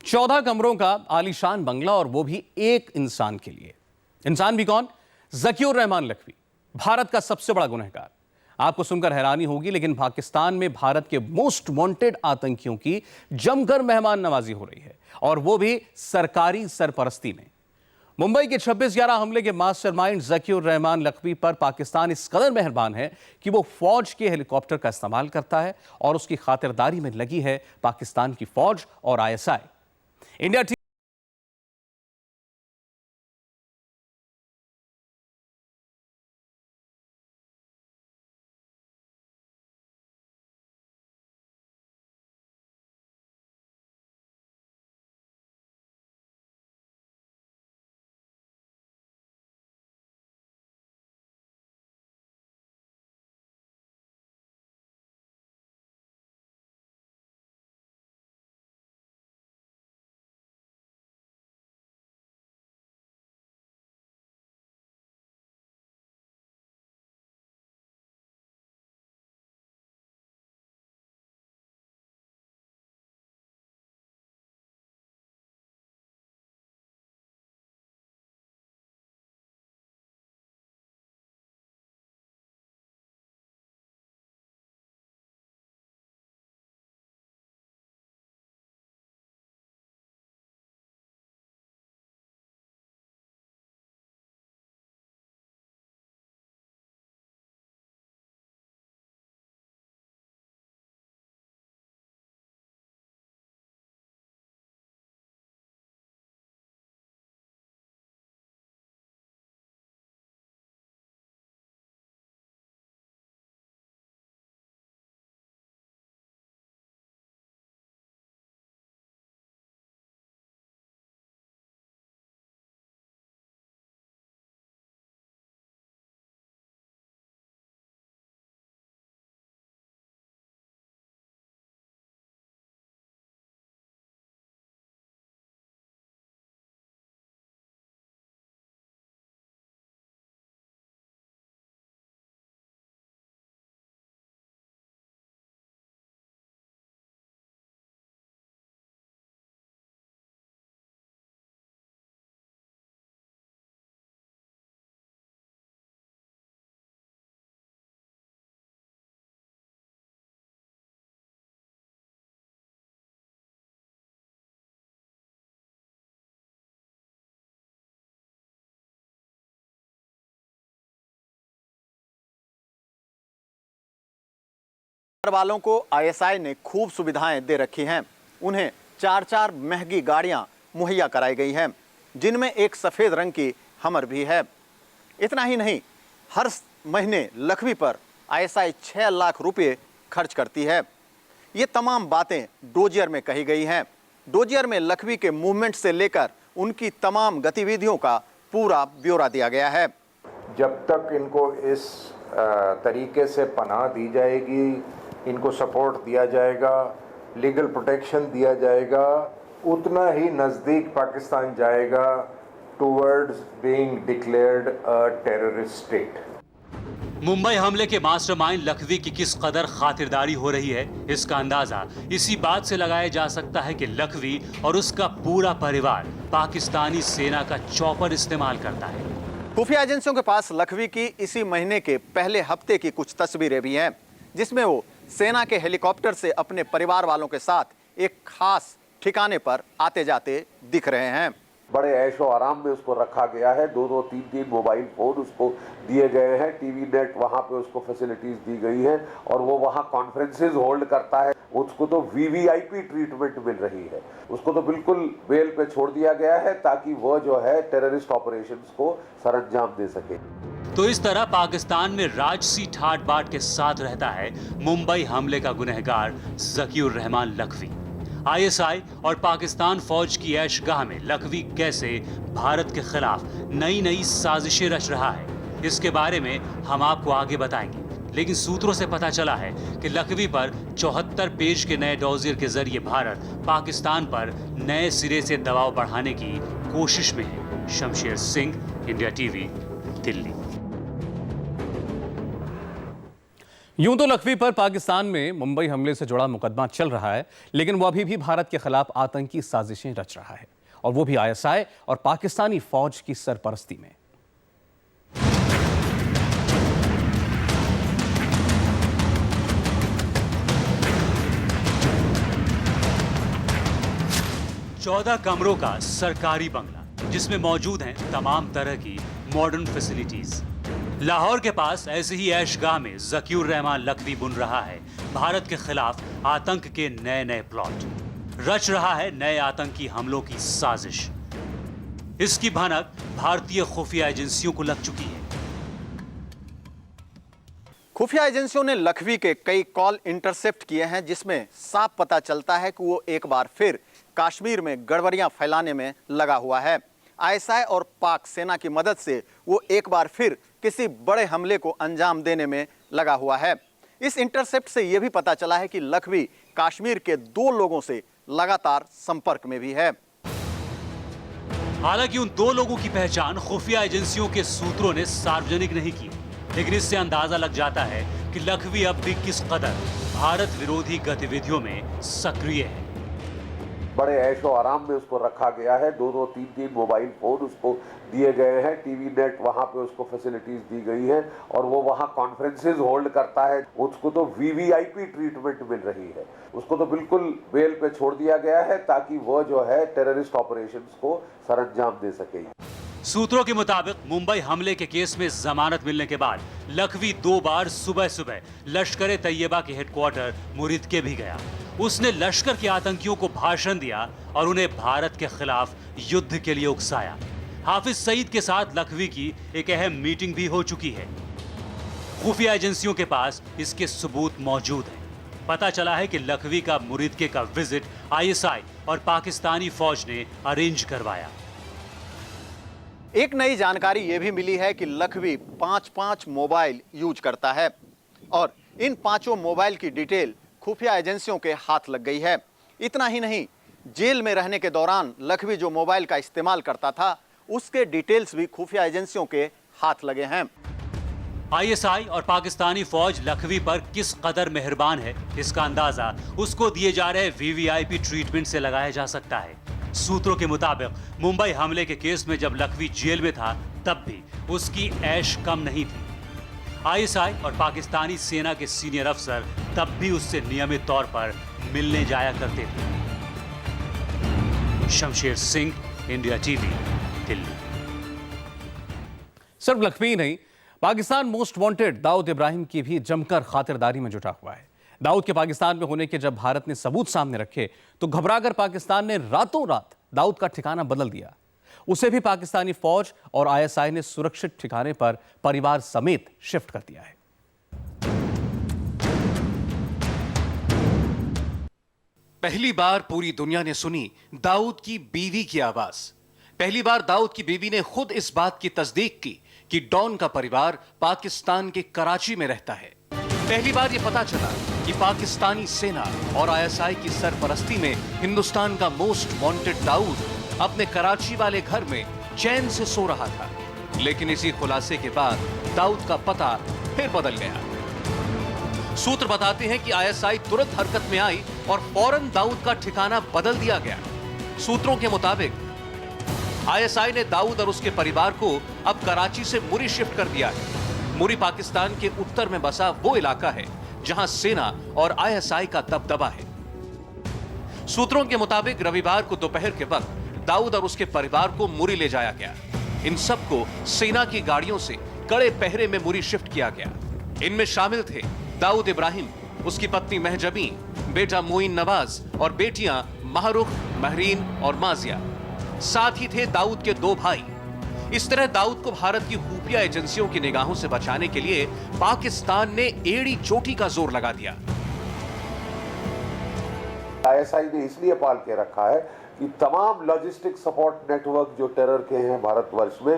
14 कमरों का आलीशान बंगला और वो भी एक इंसान के लिए। इंसान भी कौन? ज़कीउर रहमान लखवी, भारत का सबसे बड़ा गुनहगार। आपको सुनकर हैरानी होगी, लेकिन पाकिस्तान में भारत के मोस्ट वांटेड आतंकियों की जमकर मेहमान नवाजी हो रही है, और वो भी सरकारी सरपरस्ती में। मुंबई के 26/11 हमले के मास्टरमाइंड ज़कीउर रहमान लखवी पर पाकिस्तान इस कदर मेहरबान है कि वो फौज के हेलीकॉप्टर का इस्तेमाल करता है, और उसकी खातिरदारी में लगी है पाकिस्तान की फौज और ISI। इंडिया वालों को ISI ने खूब सुविधाएं दे रखी हैं। उन्हें 4-4 महंगी गाड़ियां मुहैया कराई गई हैं, जिनमें एक सफेद रंग की हमर भी है। इतना ही नहीं, हर महीने लखवी पर ISI 6 लाख रुपए खर्च करती है। ये तमाम बातें डोजियर में कही गई हैं। डोजियर में लखवी के मूवमेंट से लेकर उनकी तमाम गतिविधियों का पूरा ब्यौरा दिया गया है। जब तक इनको इस तरीके से पनाह दी जाएगी, इनको सपोर्ट दिया जाएगा, लीगल प्रोटेक्शन दिया जाएगा, उतना ही नज़दीक पाकिस्तान जाएगा towards being declared a terrorist state. Mumbai हमले के मास्टरमाइंड लखवी की किस कदर खातिरदारी हो रही है, इसका अंदाजा इसी बात से लगाया जा सकता है कि लखवी और उसका पूरा परिवार पाकिस्तानी सेना का चॉपर इस्तेमाल करता है। खुफिया एजेंसियों के पास लखवी की इसी महीने के पहले हफ्ते की कुछ तस्वीरें भी हैं, जिसमें वो सेना के हेलीकॉप्टर से अपने परिवार वालों के साथ एक खास ठिकाने पर आते जाते दिख रहे हैं। बड़े ऐशो आराम में उसको रखा गया है। 2-2, 3-3 मोबाइल फोन उसको दिए गए हैं, टीवी नेट वहाँ पे उसको फैसिलिटीज दी गई है, और वो वहाँ कॉन्फ्रेंसेस होल्ड करता है। उसको तो VVIP ट्रीटमेंट मिल रही है। उसको तो बिल्कुल बेल पे छोड़ दिया गया है ताकि वो जो है टेररिस्ट ऑपरेशंस को सरअंजाम दे सके। तो इस तरह पाकिस्तान में राजसी ठाट बाट के साथ रहता है मुंबई हमले का गुनहगार ज़कीउर रहमान लखवी। ISI और पाकिस्तान फौज की ऐशगाह में लखवी कैसे भारत के खिलाफ नई नई साजिशें रच रहा है, इसके बारे में हम आपको आगे बताएंगे। लेकिन सूत्रों से पता चला है कि लखवी पर 74 पेज के नए डोजियर के जरिए भारत पाकिस्तान पर नए सिरे से दबाव बढ़ाने की कोशिश में है। Shamsher Singh, India TV, Delhi. यूं तो लखवी पर पाकिस्तान में मुंबई हमले से जुड़ा मुकदमा चल रहा है, लेकिन वो अभी भी भारत के खिलाफ आतंकी साजिशें रच रहा है, और वो भी आईएसआई और पाकिस्तानी फौज की सरपरस्ती में। चौदह कमरों का सरकारी बंगला जिसमें मौजूद हैं तमाम तरह की मॉडर्न फैसिलिटीज। लाहौर के पास ऐसे ही ऐशगाह में ज़कीउर रहमान लखवी बुन रहा है भारत के खिलाफ आतंक के नए नए प्लॉट, रच रहा है नए आतंकी हमलों की साजिश। इसकी भनक भारतीय खुफिया एजेंसियों को लग चुकी है। खुफिया एजेंसियों ने लखवी के कई कॉल इंटरसेप्ट किए हैं, जिसमें साफ पता चलता है कि वो एक बार फिर कश्मीर में गड़बड़ियां फैलाने में लगा हुआ है। आईएसआई और पाक सेना की मदद से वो एक बार फिर किसी बड़े हमले को अंजाम देने में लगा हुआ है। इस इंटरसेप्ट से यह भी पता चला है कि लखवी कश्मीर के 2 लोगों से लगातार संपर्क में भी है। हालांकि उन 2 लोगों की पहचान खुफिया एजेंसियों के सूत्रों ने सार्वजनिक नहीं की, लेकिन इससे अंदाजा लग जाता है कि लखवी अब भी किस कदर भारत विरोधी गतिविधियों में सक्रिय है। बड़े ऐशो आराम में उसको रखा गया है। 2-2, 3-3 मोबाइल फोन उसको दिए गए हैं, टीवी नेट वहाँ पे उसको फैसिलिटीज दी गई है और वो वहाँ कॉन्फ्रेंसेज होल्ड करता है। उसको तो वीवीआईपी ट्रीटमेंट मिल रही है। उसको तो बिल्कुल बेल पे छोड़ दिया गया है ताकि वो जो है टेररिस्ट ऑपरेशंस को सरअंजाम दे सके। सूत्रों के मुताबिक मुंबई हमले के केस में जमानत मिलने के बाद लखवी 2 बार सुबह सुबह लश्कर तैयबा के हेडक्वार्टर मुरीद के भी गया। उसने लश्कर के आतंकियों को भाषण दिया और उन्हें भारत के खिलाफ युद्ध के लिए उकसाया। हाफिज सईद के साथ लखवी की एक अहम मीटिंग भी हो चुकी है। खुफिया एजेंसियों के पास इसके सबूत मौजूद हैं। पता चला है कि लखवी का मुरीदके का विजिट आईएसआई और पाकिस्तानी फौज ने अरेंज करवाया। एक नई जानकारी यह भी मिली है कि लखवी 5-5 मोबाइल यूज करता है और इन 5 मोबाइल की डिटेल खुफिया एजेंसियों के हाथ लग गई है। इतना ही नहीं, जेल में रहने के दौरान लखवी जो मोबाइल का इस्तेमाल करता था उसके डिटेल्स भी खुफिया एजेंसियों के हाथ लगे हैं। आईएसआई और पाकिस्तानी फौज लखवी पर किस कदर मेहरबान है, इसका अंदाजा उसको दिए जा रहे वीवीआईपी ट्रीटमेंट से लगाया जा सकता है। सूत्रों के मुताबिक मुंबई हमले के केस में जब लखवी जेल में था तब भी उसकी ऐश कम नहीं थी। आईएसआई और पाकिस्तानी सेना के सीनियर अफसर तब भी उससे नियमित तौर पर मिलने जाया करते थे। Shamsher Singh, India TV, Delhi. सिर्फ लखवी नहीं, पाकिस्तान मोस्ट वांटेड दाऊद इब्राहिम की भी जमकर खातिरदारी में जुटा हुआ है। दाऊद के पाकिस्तान में होने के जब भारत ने सबूत सामने रखे तो घबराकर पाकिस्तान ने रातों रात दाऊद का ठिकाना बदल दिया। उसे भी पाकिस्तानी फौज और आईएसआई ने सुरक्षित ठिकाने पर परिवार समेत शिफ्ट कर दिया है। पहली बार पूरी दुनिया ने सुनी दाऊद की बीवी की आवाज। पहली बार दाऊद की बीवी ने खुद इस बात की तस्दीक की कि डॉन का परिवार पाकिस्तान के कराची में रहता है। पहली बार यह पता चला कि पाकिस्तानी सेना और आईएसआई की सरपरस्ती में हिंदुस्तान का मोस्ट वांटेड दाऊद अपने कराची वाले घर में चैन से सो रहा था। लेकिन इसी खुलासे के बाद दाऊद का पता फिर बदल गया। सूत्र बताते हैं कि आईएसआई तुरंत हरकत में आई और फौरन दाऊद का ठिकाना बदल दिया गया। सूत्रों के मुताबिक आईएसआई ने दाऊद और उसके परिवार को अब कराची से मुरी शिफ्ट कर दिया है। मुरी पाकिस्तान के उत्तर में बसा वो इलाका है जहां सेना और आईएसआई का दबदबा है। सूत्रों के मुताबिक रविवार को दोपहर के वक्त दाऊद और उसके परिवार को मुरी ले जाया गया। इन सबको सेना की गाड़ियों से कड़े पहरे में मुरी शिफ्ट किया गया। इनमें शामिल थे दाऊद इब्राहिम, उसकी पत्नी महजबी, बेटा मोइन नवाज और बेटियां महरुख, महरीन और माजिया। साथ ही थे दाऊद के 2 भाई। इस तरह दाऊद को भारत की खुफिया एजेंसियों की निगाहों से बचाने के लिए पाकिस्तान ने एड़ी चोटी का जोर लगा दिया। आईएसआई ने इसलिए पाल के रखा है कि तमाम लॉजिस्टिक सपोर्ट नेटवर्क जो टेरर के हैं भारतवर्ष में,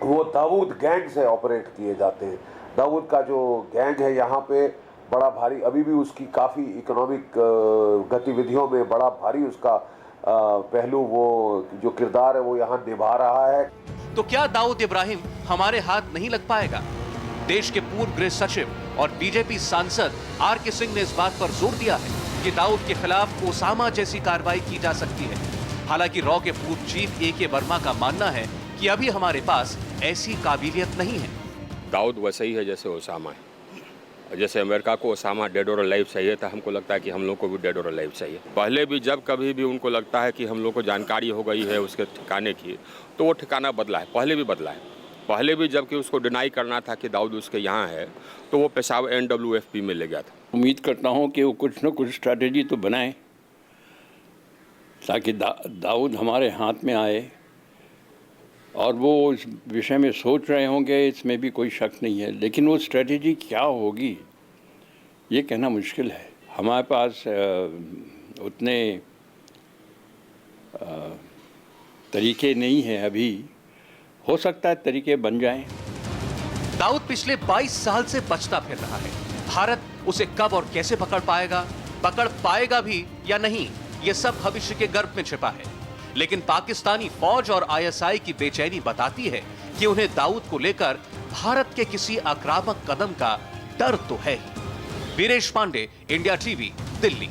वो दाऊद गैंग से ऑपरेट किए जाते हैं। दाऊद का जो गैंग है यहाँ पे बड़ा भारी, अभी भी उसकी काफ़ी इकोनॉमिक गतिविधियों में बड़ा भारी उसका पहलू, वो जो किरदार है वो यहाँ निभा रहा है। तो क्या दाऊद इब्राहिम हमारे हाथ नहीं लग पाएगा? देश के पूर्व गृह सचिव और बीजेपी सांसद आर.के. सिंह ने इस बात पर जोर दिया है कि दाऊद के खिलाफ ओसामा जैसी कार्रवाई की जा सकती है। हालांकि रॉ के पूर्व चीफ ए.के. वर्मा का मानना है कि अभी हमारे पास ऐसी काबिलियत नहीं है। दाऊद वैसे ही है जैसे ओसामा है। जैसे अमेरिका को ओसामा डेड और अलाइव चाहिए था, हमको लगता है कि हम लोग को भी डेड और अलाइव चाहिए। पहले भी जब कभी भी उनको लगता है कि हम लोग को जानकारी हो गई है उसके ठिकाने की, तो वो ठिकाना बदला है। पहले भी बदला है। पहले भी जबकि उसको डिनाई करना था कि दाऊद उसके यहाँ है, तो वो पेशावर NWFP में ले गया था। उम्मीद करता हूँ कि वो कुछ न कुछ स्ट्रैटेजी तो बनाए ताकि दाऊद हमारे हाथ में आए, और वो इस विषय में सोच रहे होंगे, इसमें भी कोई शक नहीं है। लेकिन वो स्ट्रैटेजी क्या होगी ये कहना मुश्किल है। हमारे पास उतने तरीके नहीं हैं अभी। हो सकता है तरीके बन जाएं। दाऊद पिछले 22 साल से बचता फिर रहा है। भारत उसे कब और कैसे पकड़ पाएगा भी या नहीं, ये सब भविष्य के गर्भ में छिपा है। लेकिन पाकिस्तानी फौज और ISI की बेचैनी बताती है कि उन्हें दाऊद को लेकर भारत के किसी आक्रामक कदम का डर तो है ही। Viresh Pandey, India TV, Delhi.